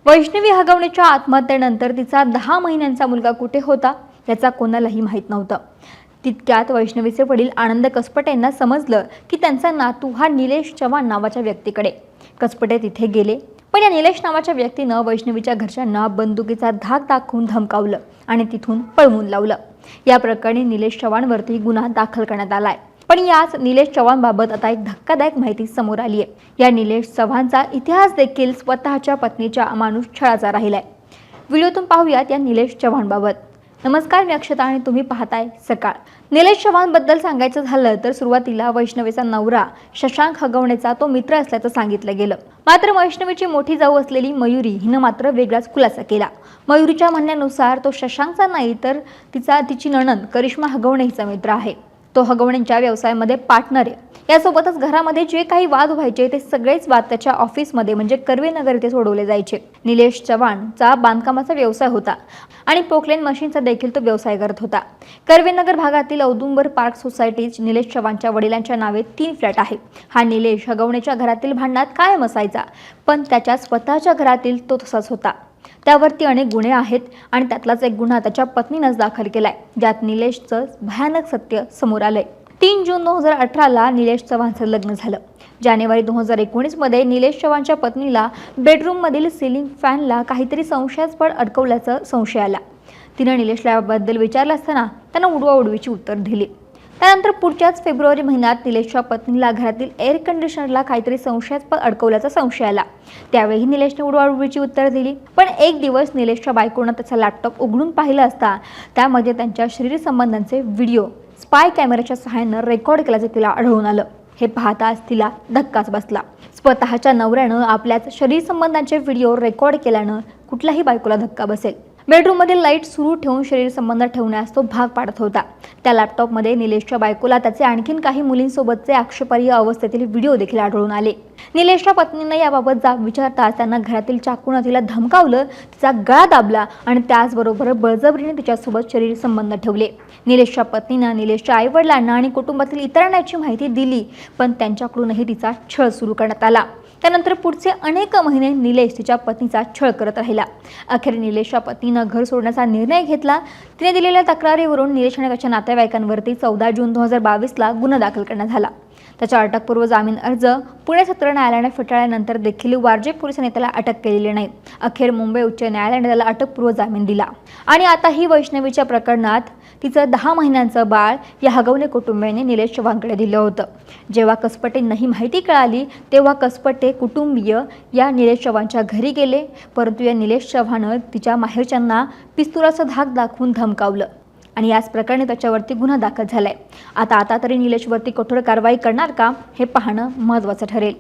वैष्णवी हगवणेच्या आत्महत्येनंतर तिचा 10 महिन्यांचा मुलगा कुठे होता याचा कोणालाही माहीत नव्हतं। तितक्यात वैष्णवीचे वडील आनंद कसपटे यांना समजलं की त्यांचा नातू हा निलेश चव्हाण नावाच्या व्यक्तीकडे। कसपटे तिथे गेले, पण या निलेश नावाच्या व्यक्तीनं वैष्णवीच्या घरच्यांना बंदुकीचा धाक दाखवून धमकावलं आणि तिथून पळवून लावलं। या प्रकरणी निलेश चव्हाणवरती गुन्हा दाखल करण्यात आलाय। पण याच निलेश चव्हाण बाबत आता एक धक्कादायक माहिती समोर आली आहे। या निलेश चव्हाणचा इतिहास देखील स्वतःच्या पत्नीच्या अमानुष छळाचा राहिलाय। व्हिडिओतून पाहूयात या निलेश चव्हाण बाबत। नमस्कार, मी अक्षता आणि तुम्ही पाहताय सकाळ। निलेश चव्हाण बद्दल सांगायचं झालं तर सुरुवातीला वैष्णवीचा नवरा शशांक हगवणेचा तो मित्र असल्याचं सांगितलं गेलं। मात्र वैष्णवीची मोठी जाऊ असलेली मयुरी हिनं मात्र वेगळाच खुलासा केला। मयुरीच्या म्हणण्यानुसार तो शशांकचा नाही तर तिची नणंद करिश्मा हगवणे हिचा मित्र आहे। तो हगवणेंच्या व्यवसायामध्ये पार्टनर आहे। यासोबतच घरामध्ये जे काही वाद व्हायचे ते सगळेच वाद त्याच्या ऑफिसमध्ये म्हणजे कर्वेनगर येथे सोडवले जायचे। निलेश चव्हाणचा बांधकामाचा व्यवसाय होता आणि पोकलेन मशीनचा देखील तो व्यवसाय करत होता। कर्वेनगर भागातील औदुंबर पार्क सोसायटीत निलेश चव्हाणच्या वडिलांच्या नावे 3 फ्लॅट आहे। हा निलेश हगवणेच्या घरातील भांडणात कायम असायचा, पण त्याच्या स्वतःच्या घरातील तो तसाच होता। त्यावरती अनेक गुन्हे आहेत आणि त्यातलाच एक गुन्हा त्याच्या पत्नीनंच दाखल केलाय, ज्यात निलेशचं भयानक सत्य समोर आलंय। 3 जून 2018ला निलेश चव्हाणचं लग्न झालं। जानेवारी 2019 मध्ये निलेश चव्हाणच्या पत्नीला बेडरूम मधील सिलिंग फॅनला काहीतरी संशयास्पद अडकवल्याचा संशय आला। तिनं निलेशला याबद्दल विचारलं असताना त्यानं उडवाउडवीची उत्तर दिली। त्यानंतर पुढच्याच फेब्रुवारी महिन्यात निलेशच्या पत्नीला घरातील एअर कंडिशनरला काहीतरी संशयास्पद अडकवल्याचा संशय आला। त्यावेळी निलेशने उडवाउडवीची उत्तर दिली। पण एक दिवस निलेशच्या बायकोनं त्याचा लॅपटॉप उघडून पाहिलं असता त्यामध्ये त्यांच्या शरीर संबंधांचे व्हिडिओ स्पाय कॅमेऱ्याच्या सहाय्यानं रेकॉर्ड केल्याचं तिला आढळून आलं। हे पाहताच तिला धक्काच बसला। स्वतःच्या नवऱ्यानं आपल्याच शरीर संबंधांचे व्हिडिओ रेकॉर्ड केल्यानं कुठल्याही बायकोला धक्का बसेल। बेडरूममध्ये लाईट सुरू ठेवून शरीर संबंध ठेवण्यास तो भाग पाडत होता। त्या लॅपटॉपमध्ये निलेशच्या बायकोला त्याचे आणखीन काही मुलींसोबतचे आक्षेपार्ह अवस्थेतील व्हिडिओ देखील आढळून आले। निलेशच्या पत्नीनं याबाबत जाब विचारताच त्यांना घरातील चाकूनं तिला धमकावलं, तिचा गळा दाबला आणि त्याचबरोबर बळजबरीने तिच्यासोबत शरीर संबंध ठेवले। निलेशच्या पत्नीनं निलेशच्या आईवडिलांना आणि कुटुंबातील इतरांना याची माहिती दिली, पण त्यांच्याकडूनही तिचा छळ सुरू करण्यात आला। त्यानंतर पुढचे अनेक महिने निलेश तिच्या पत्नीचा छळ करत राहिला। अखेर निलेशच्या पत्नीनं घर सोडण्याचा निर्णय घेतला। तिने दिलेल्या तक्रारीवरून निलेश आणि त्याच्या नातेवाईकांवरती 14 जून 2022ला गुन्हा दाखल करण्यात झाला। त्याचा अटकपूर्व जामीन अर्ज पुणे सत्र न्यायालयाने फेटाळल्यानंतर देखील वारजे पोलिसांनी त्याला अटक केलेली नाही। अखेर मुंबई उच्च न्यायालयाने त्याला अटकपूर्व जामीन दिला आणि आता ही वैष्णवीच्या प्रकरणात तिचं 10 महिन्यांचं बाळ या हगवणे कुटुंबियांनी निलेश चव्हाणकडे दिलं होतं। जेव्हा कसपटेंना ही माहिती कळाली तेव्हा कसपटे कुटुंबीय या निलेश चव्हाणच्या घरी गेले, परंतु या निलेश चव्हाणनं तिच्या माहेरच्यांना पिस्तुलाचा धाक दाखवून धमकावलं आणि याच प्रकरणी त्याच्यावरती गुन्हा दाखल झालाय। आता तरी निलेशवरती कठोर कारवाई करणार का हे पाहणं महत्त्वाचं ठरेल।